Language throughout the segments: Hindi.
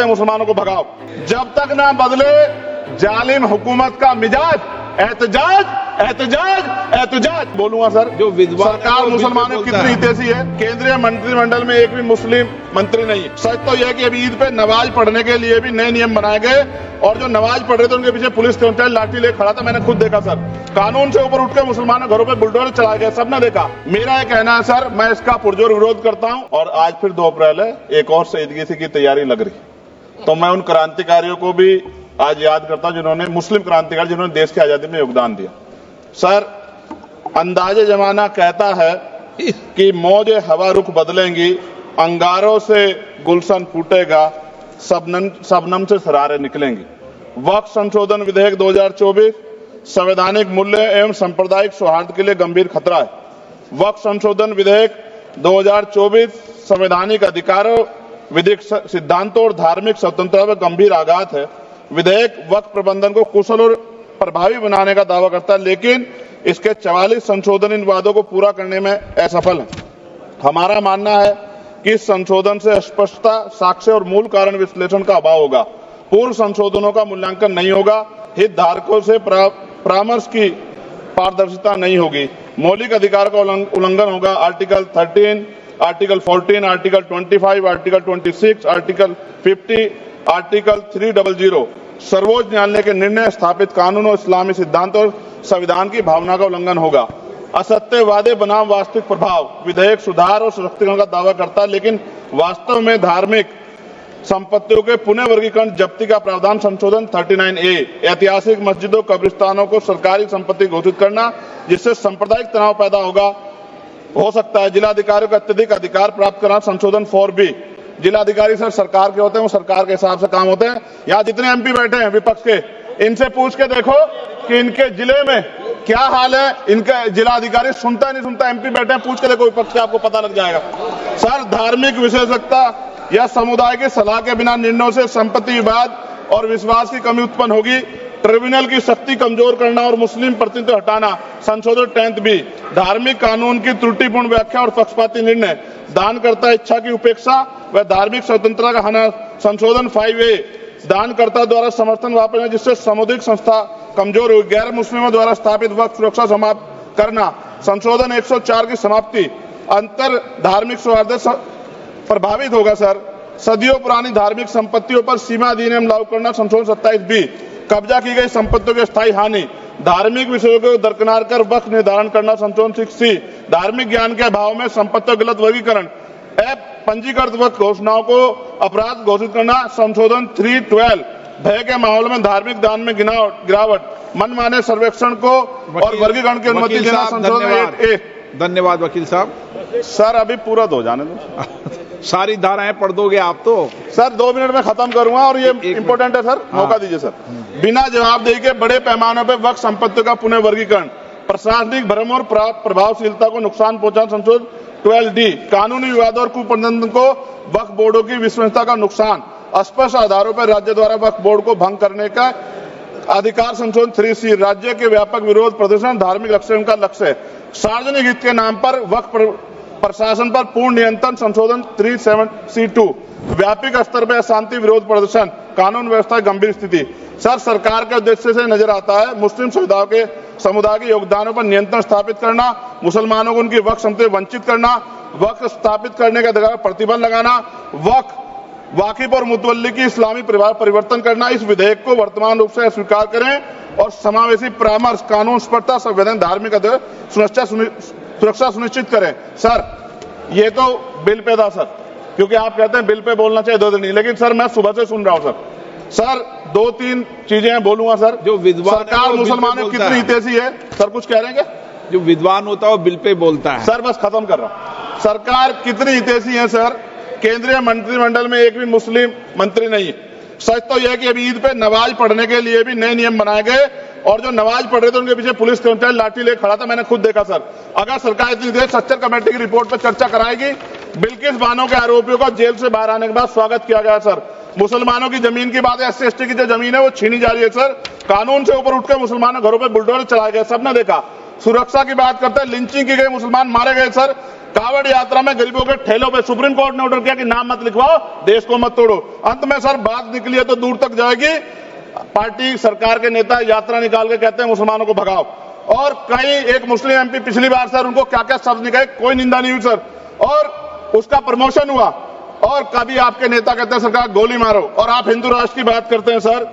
मुसलमानों को भगाओ। जब तक ना बदले जालिम हुकूमत का मिजाज, एहतजाज एहतजाज एहतजाज। बोलूंगा सर, जो विद्वान सरकार मुसलमानों की कितनी हितैषी है। केंद्रीय मंत्रिमंडल में एक भी मुस्लिम मंत्री नहीं। सच तो यह कि अभी ईद पे नमाज पढ़ने के लिए भी नए नियम बनाए गए और जो नमाज पढ़ रहे थे उनके पीछे पुलिस कर्मचारी लाठी ले खड़ा था। मैंने खुद देखा सर, कानून से ऊपर उठ के मुसलमानों घरों पे बुलडोजर चलाए गए, सबने देखा। मेरा यह कहना है सर, मैं इसका पुरजोर विरोध करता हूं। और आज फिर 2 अप्रैल है, एक और शहीदगी की तैयारी लग रही। तो मैं उन क्रांतिकारियों को भी आज याद करता हूं जिन्होंने, मुस्लिम क्रांतिकारी जिन्होंने देश की आजादी में योगदान दिया। सर, अंदाजे जमाना कहता है कि मौजे हवा रुख बदलेंगी, अंगारों से गुलशन फूटेगा, शबनम से सरारे निकलेंगी। वक्फ संशोधन विधेयक 2024 संवैधानिक मूल्य एवं सांप्रदायिक सौहार्द के लिए गंभीर खतरा है। वक्फ संशोधन विधेयक 2024 संवैधानिक अधिकारों, विधिक सिद्धांतों और धार्मिक स्वतंत्रता पर गंभीर आघात है। विधेयक वक्फ प्रबंधन को कुशल और प्रभावी बनाने का दावा करता है, लेकिन इसके 44 संशोधन इन वादों को पूरा करने में असफल है। हमारा मानना है कि इस संशोधन से स्पष्टता, साक्ष्य और मूल कारण विश्लेषण का अभाव होगा। पूर्व संशोधनों का मूल्यांकन नहीं होगा, हितधारकों से परामर्श की पारदर्शिता नहीं होगी, मौलिक अधिकार का उल्लंघन होगा। Article 13, article 14, article 25, article 26, article 50, article 300 सर्वोच्च न्यायालय के निर्णय, स्थापित कानून और इस्लामी सिद्धांत और संविधान की भावना का उल्लंघन होगा। असत्य वादे बनाम वास्तविक प्रभाव, विधेयक सुधार और सशक्तिकरण का दावा करता है, लेकिन वास्तव में धार्मिक संपत्तियों के पुनः वर्गीकरण जब्ती का प्रावधान संशोधन 39A, ऐतिहासिक मस्जिदों, कब्रिस्तानों को सरकारी संपत्ति घोषित करना, जिससे सांप्रदायिक तनाव पैदा हो सकता है। जिलाधिकारियों को अत्यधिक अधिकार प्राप्त करना संशोधन 4B, जिलाधिकारी सर सरकार के होते हैं, वो सरकार के हिसाब से काम होते हैं। यहाँ जितने MP बैठे हैं विपक्ष के, इनसे पूछ के देखो कि इनके जिले में क्या हाल है। इनका जिलाधिकारी सुनता नहीं सुनता, MP बैठे हैं, पूछ के देखो विपक्ष के, आपको पता लग जाएगा। सर, धार्मिक विशेषज्ञता या समुदाय की सलाह के बिना निर्णयों से संपत्ति विवाद और विश्वास की कमी उत्पन्न होगी। ट्रिब्यूनल की शक्ति कमजोर करना और मुस्लिम प्रतिनिधित्व हटाना संशोधन 10B, धार्मिक कानून की त्रुटिपूर्ण व्याख्या और पक्षपाती निर्णय, दानकर्ता इच्छा की उपेक्षा व धार्मिक स्वतंत्रता का हनन संशोधन 5A, दानकर्ता द्वारा समर्थन वापस लेना जिससे सामुदायिक संस्था कमजोर हुई, गैर मुस्लिमों द्वारा स्थापित वक्फ सुरक्षा समाप्त करना संशोधन 104 की समाप्ति, अंतर धार्मिक सौहार्द प्रभावित होगा। सर, सदियों पुरानी धार्मिक संपत्तियों पर सीमा अधिनियम लागू करना संशोधन 27B, कब्जा की गई संपत्तियों की स्थायी हानि, धार्मिक विषयों को दरकिनार कर वक्फ निर्धारण करना संशोधन 6C, धार्मिक ज्ञान के अभाव में संपत्तियों गलत वर्गीकरण, पंजीकृत वक्फ घोषणाओं को अपराध घोषित करना संशोधन 312, भय के माहौल में धार्मिक दान में गिरावट, मनमाने सर्वेक्षण को और वर्गीकरण की अनुमति देना संशोधन 8A। धन्यवाद वकील साहब। सर, अभी पूरा दो जाने दो। सारी धाराएं पढ़ दोगे आप तो? सर, 2 मिनट में खत्म करूंगा और ये इंपॉर्टेंट है सर, मौका दीजिए सर। बिना जवाबदेही के बड़े पैमाने पर वक्फ संपत्तियों का पुनः वर्गीकरण, प्रशासनिक भ्रम और प्रभावशीलता को नुकसान पहुंचाना संशोधन 12D, कानूनी विवादों और कुप्रबंधन को वक्फ बोर्डों की विश्वसनीयता का नुकसान, अस्पष्ट आधारों पर राज्य द्वारा वक्फ बोर्ड को भंग करने का अधिकार संशोधन 3C, राज्य के व्यापक विरोध प्रदर्शन धार्मिक लक्ष्य का लक्ष्य, सार्वजनिक हित के नाम पर वक्फ प्रशासन पर पूर्ण नियंत्रण संशोधन 37C2, व्यापक स्तर पर अशांति विरोध प्रदर्शन, कानून व्यवस्था की गंभीर स्थिति। सर, सरकार के उद्देश्य से नजर आता है मुस्लिम समुदाय के योगदानों पर नियंत्रण स्थापित करना, मुसलमानों को उनकी वक्फ संपत्ति वंचित करना, वक्फ स्थापित करने के अधिकार पर प्रतिबंध लगाना, वाकिफ और मुतवल्ली की इस्लामी परिवर्तन करना। इस विधेयक को वर्तमान रूप से स्वीकार करें और समावेशी परामर्श, कानून स्पष्टता, संवैधानिक धार्मिक सुरक्षा सुनिश्चित करें। सर, ये तो बिल पे था सर, क्योंकि आप कहते हैं बिल पे बोलना चाहिए 2 दिन नहीं, लेकिन सर मैं सुबह से सुन रहा हूं सर 2-3 चीजें बोलूंगा सर। जो विद्वान सरकार मुसलमानों की कितनी हितैषी है सर, कुछ कह रहे हैं क्या? जो विद्वान होता है वो बिल पे बोलता है। सर, बस खत्म कर रहा हूं। सरकार कितनी हितैषी है सर, केंद्रीय मंत्रिमंडल में एक भी मुस्लिम मंत्री नहीं है। सच तो यह कि अभी ईद पे नमाज पढ़ने के लिए भी नए नियम बनाए गए और जो नमाज पढ़ रहे थे उनके पीछे पुलिस कर्मचारी लाठी ले खड़ा था, मैंने खुद देखा। सर, अगर सरकार इतनी देर सच्चर कमेटी की रिपोर्ट पर चर्चा कराएगी, बिल्किस बानो के आरोपियों को जेल से बाहर आने के बाद स्वागत किया गया। सर, मुसलमानों की जमीन की बात है, SC/ST की जो जमीन है वो छीनी जा रही है। सर, कानून से ऊपर उठकर मुसलमानों घरों पर बुलडोजर चलाए गए, सबने देखा। सुरक्षा की बात करते हैं, लिंचिंग की गई, मुसलमान मारे गए। सर, कावड़ यात्रा में गरीबों के ठेलों पे सुप्रीम कोर्ट ने ऑर्डर किया कि नाम मत लिखवाओ, देश को मत तोड़ो। अंत में सर बात निकली है तो दूर तक जाएगी। पार्टी सरकार के नेता यात्रा निकाल के कहते हैं मुसलमानों को भगाओ, और कई एक मुस्लिम एमपी पिछली बार सर उनको क्या क्या शब्द निकले, कोई निंदा नहीं हुई सर, और उसका प्रमोशन हुआ। और कभी आपके नेता कहते हैं सरकार गोली मारो, और आप हिंदू राष्ट्र की बात करते हैं सर।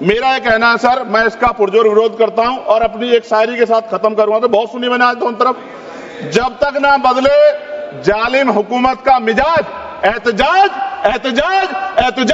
मेरा यह कहना है सर, मैं इसका पुरजोर विरोध करता हूं और अपनी एक शायरी के साथ खत्म करूंगा। तो बहुत सुनी मैंने आज दोनों तरफ, जब तक ना बदले जालिम हुकूमत का मिजाज, एहतजाज एहतजाज एहतजाज।